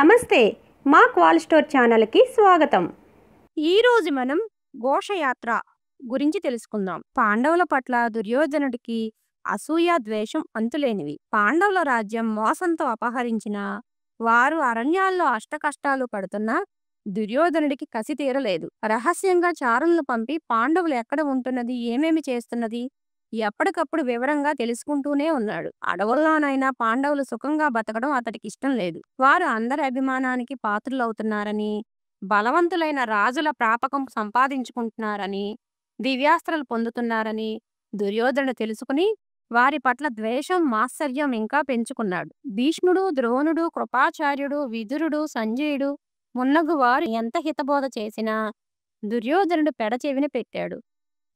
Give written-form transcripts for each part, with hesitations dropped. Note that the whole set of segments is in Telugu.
నమస్తే, మా క్వాల్ స్టోర్ ఛానల్కి స్వాగతం. ఈరోజు మనం ఘోషయాత్ర గురించి తెలుసుకుందాం. పాండవుల పట్ల దుర్యోధనుడికి అసూయ ద్వేషం అంతులేనివి. పాండవుల రాజ్యం మోసంతో అపహరించిన వారు అరణ్యాల్లో అష్టకష్టాలు పడుతున్నా దుర్యోధనుడికి కసి తీరలేదు. రహస్యంగా చారులను పంపి పాండవులు ఎక్కడ ఉంటున్నది, ఏమేమి చేస్తున్నది ఎప్పటికప్పుడు వివరంగా తెలుసుకుంటూనే ఉన్నాడు. అడవుల్లోనైనా పాండవులు సుఖంగా బతకడం అతడికి ఇష్టం లేదు. వారు అందరి అభిమానానికి పాత్రులవుతున్నారని, బలవంతులైన రాజుల ప్రాపకం సంపాదించుకుంటున్నారని, దివ్యాస్త్రాలు పొందుతున్నారని దుర్యోధనుడు తెలుసుకుని వారి పట్ల ద్వేషం, మాత్సర్యం ఇంకా పెంచుకున్నాడు. భీష్ముడు, ద్రోణుడు, కృపాచార్యుడు, విదురుడు, సంజయుడు మున్నగు వారు ఎంత హితబోధ చేసినా దుర్యోధనుడు పెడచెవిన పెట్టాడు.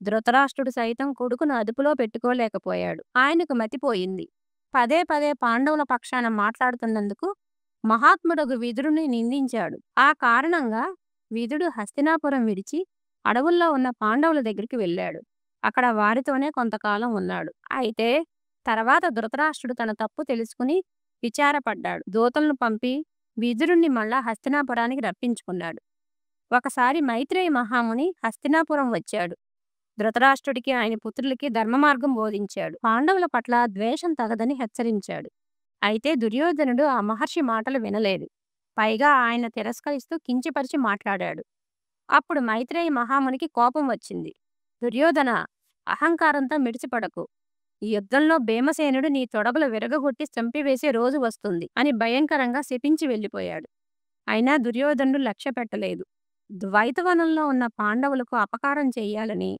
ధృతరాష్ట్రుడు సైతం కొడుకును అదుపులో పెట్టుకోలేకపోయాడు. ఆయనకు మతిపోయింది. పదే పదే పాండవుల పక్షాన మాట్లాడుతున్నందుకు మహాత్ముడగు విదురుని నిందించాడు. ఆ కారణంగా విదుడు హస్తినాపురం విడిచి అడవుల్లో ఉన్న పాండవుల దగ్గరికి వెళ్ళాడు. అక్కడ వారితోనే కొంతకాలం ఉన్నాడు. అయితే తర్వాత ధృతరాష్ట్రుడు తన తప్పు తెలుసుకుని విచారపడ్డాడు. దూతలను పంపి విదురుణ్ణి మళ్ళా హస్తినాపురానికి రప్పించుకున్నాడు. ఒకసారి మైత్రేయి మహాముని హస్తినాపురం వచ్చాడు. ధృతరాష్ట్రుడికి, ఆయన పుత్రులకి ధర్మ మార్గం బోధించాడు. పాండవుల పట్ల ద్వేషం తగదని హెచ్చరించాడు. అయితే దుర్యోధనుడు ఆ మహర్షి మాటలు వినలేదు. పైగా ఆయన తిరస్కరిస్తూ కించపరిచి మాట్లాడాడు. అప్పుడు మైత్రేయి మహామునికి కోపం వచ్చింది. దుర్యోధన, అహంకారంతో మిడిచిపడకు. ఈ యుద్ధంలో భీమసేనుడు నీ తొడగలు విరగగొట్టి చంపివేసే రోజు వస్తుంది అని భయంకరంగా శపించి వెళ్ళిపోయాడు. అయినా దుర్యోధనుడు లక్ష్య పెట్టలేదు. ద్వైతవనంలో ఉన్న పాండవులకు అపకారం చెయ్యాలని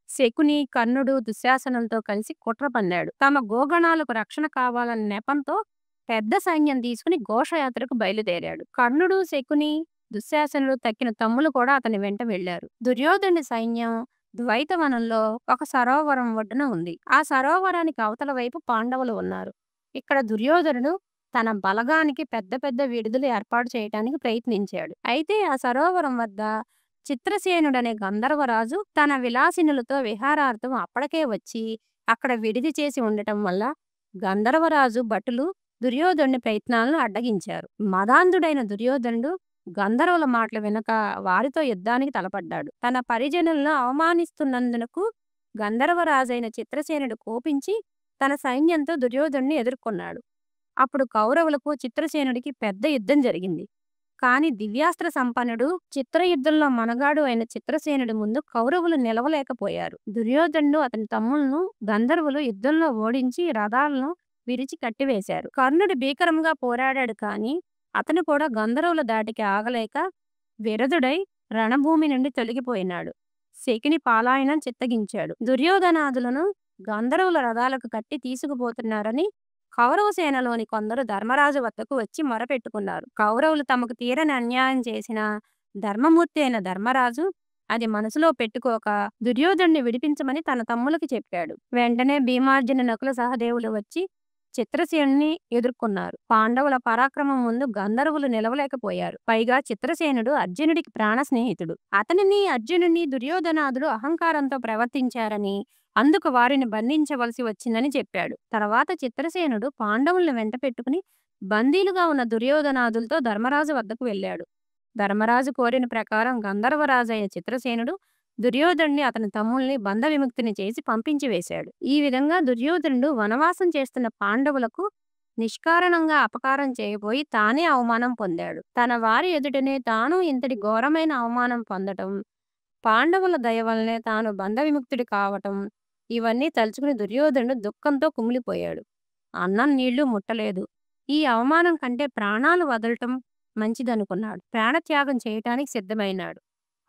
శకుని, కర్ణుడు, దుశ్శాసనులతో కలిసి కుట్ర పన్నాడు. తమ గోగణాలకు రక్షణ కావాలన్న నెపంతో పెద్ద సైన్యం తీసుకుని ఘోషయాత్రకు బయలుదేరాడు. కర్ణుడు, శకుని, దుశ్శాసనుడు తక్కిన తమ్ములు కూడా అతని వెంట వెళ్లారు. దుర్యోధనుడి సైన్యం ద్వైతవనంలో ఒక సరోవరం ఒడ్డున ఉంది. ఆ సరోవరానికి అవతల వైపు పాండవులు ఉన్నారు. ఇక్కడ దుర్యోధనుడు తన బలగానికి పెద్ద పెద్ద విడుదలు ఏర్పాటు చేయడానికి ప్రయత్నించాడు. అయితే ఆ సరోవరం వద్ద చిత్రసేనుడనే గంధర్వరాజు తన విలాసినులతో విహారార్థం అప్పటికే వచ్చి అక్కడ విడిది చేసి ఉండటం వల్ల గంధర్వరాజు భటులు దుర్యోధనుడి ప్రయత్నాలను అడ్డగించారు. మదాంధుడైన దుర్యోధనుడు గంధర్వుల మాటలు వినక వారితో యుద్ధానికి తలపడ్డాడు. తన పరిజనులను అవమానిస్తున్నందుకు గంధర్వరాజైన చిత్రసేనుడు కోపించి తన సైన్యంతో దుర్యోధనుడిని ఎదుర్కొన్నాడు. అప్పుడు కౌరవులకు చిత్రసేనుడికి పెద్ద యుద్ధం జరిగింది. కాని దివ్యాస్త్ర సంపన్నుడు, చిత్రయుద్ధంలో మనగాడు అయిన చిత్రసేనుడి ముందు కౌరవులు నిలవలేకపోయారు. దుర్యోధనుడు, అతని తమ్ములను గంధర్వులు యుద్ధంలో ఓడించి రథాలను విరిచి కట్టివేశారు. కర్ణుడు భీకరంగా పోరాడాడు. కాని అతను కూడా గంధర్వుల దాటికి ఆగలేక విరధుడై రణభూమి నుండి తొలగిపోయినాడు. శకుని పాలాయనం చిత్తగించాడు. దుర్యోధనాదులను గంధర్వుల రథాలకు కట్టి తీసుకుపోతున్నారని కౌరవ సేనలోని కొందరు ధర్మరాజు వద్దకు వచ్చి మొరపెట్టుకున్నారు. కౌరవులు తమకు తీరని అన్యాయం చేసిన ధర్మమూర్తి అయిన ధర్మరాజు అది మనసులో పెట్టుకోక దుర్యోధనుడిని విడిపించమని తన తమ్ములకి చెప్పాడు. వెంటనే భీమార్జున, నకుల సహదేవులు వచ్చి చిత్రసేనుని ఎదుర్కొన్నారు. పాండవుల పరాక్రమం ముందు గంధర్వులు నిలవలేకపోయారు. పైగా చిత్రసేనుడు అర్జునుడికి ప్రాణ స్నేహితుడు. అతనిని, అర్జునుడిని దుర్యోధనాదులు అహంకారంతో ప్రవర్తించారని, అందుకు వారిని బంధించవలసి వచ్చిందని చెప్పాడు. తర్వాత చిత్రసేనుడు పాండవులను వెంట పెట్టుకుని బందీలుగా ఉన్న దుర్యోధనాదులతో ధర్మరాజు వద్దకు వెళ్ళాడు. ధర్మరాజు కోరిన ప్రకారం గంధర్వరాజైన చిత్రసేనుడు దుర్యోధనుడిని, అతని తమ్ముల్ని బంధ విముక్తిని చేసి పంపించి వేశాడు. ఈ విధంగా దుర్యోధనుడు వనవాసం చేస్తున్న పాండవులకు నిష్కారణంగా అపకారం చేయబోయి తానే అవమానం పొందాడు. తన వారి ఎదుటనే తాను ఇంతటి ఘోరమైన అవమానం పొందటం, పాండవుల దయ వల్లనే తాను బంధ విముక్తుడి కావటం, ఇవన్నీ తలుచుకుని దుర్యోధనుడు దుఃఖంతో కుమిలిపోయాడు. అన్నం నీళ్లు ముట్టలేదు. ఈ అవమానం కంటే ప్రాణాలు వదలటం మంచిదనుకున్నాడు. ప్రాణత్యాగం చేయటానికి సిద్ధమైనాడు.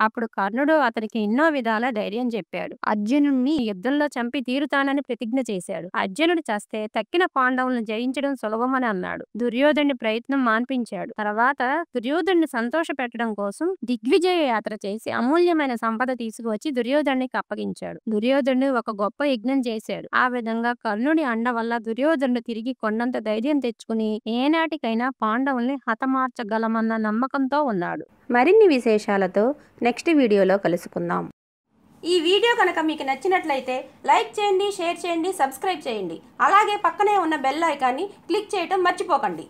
అప్పుడు కర్ణుడు అతనికి ఎన్నో విధాల ధైర్యం చెప్పాడు. అర్జునుడిని యుద్ధంలో చంపి తీరుతానని ప్రతిజ్ఞ చేశాడు. అర్జునుడు చస్తే తక్కిన పాండవులను జయించడం సులభమని అన్నాడు. దుర్యోధనుడి ప్రయత్నం మాన్పించాడు. తర్వాత దుర్యోధనుడిని సంతోష పెట్టడం కోసం దిగ్విజయ యాత్ర చేసి అమూల్యమైన సంపద తీసుకువచ్చి దుర్యోధనుడికి అప్పగించాడు. దుర్యోధనుడు ఒక గొప్ప యజ్ఞం చేశాడు. ఆ విధంగా కర్ణుడి అండ వల్ల దుర్యోధనుడు తిరిగి కొండంత ధైర్యం తెచ్చుకుని ఏనాటికైనా పాండవుల్ని హతమార్చగలమన్న నమ్మకంతో ఉన్నాడు. మరిన్ని విశేషాలతో నెక్స్ట్ వీడియోలో కలుసుకుందాం. ఈ వీడియో కనుక మీకు నచ్చినట్లయితే లైక్ చేయండి, షేర్ చేయండి, సబ్స్క్రైబ్ చేయండి. అలాగే పక్కనే ఉన్న బెల్ ఐకాన్ని క్లిక్ చేయటం మర్చిపోకండి.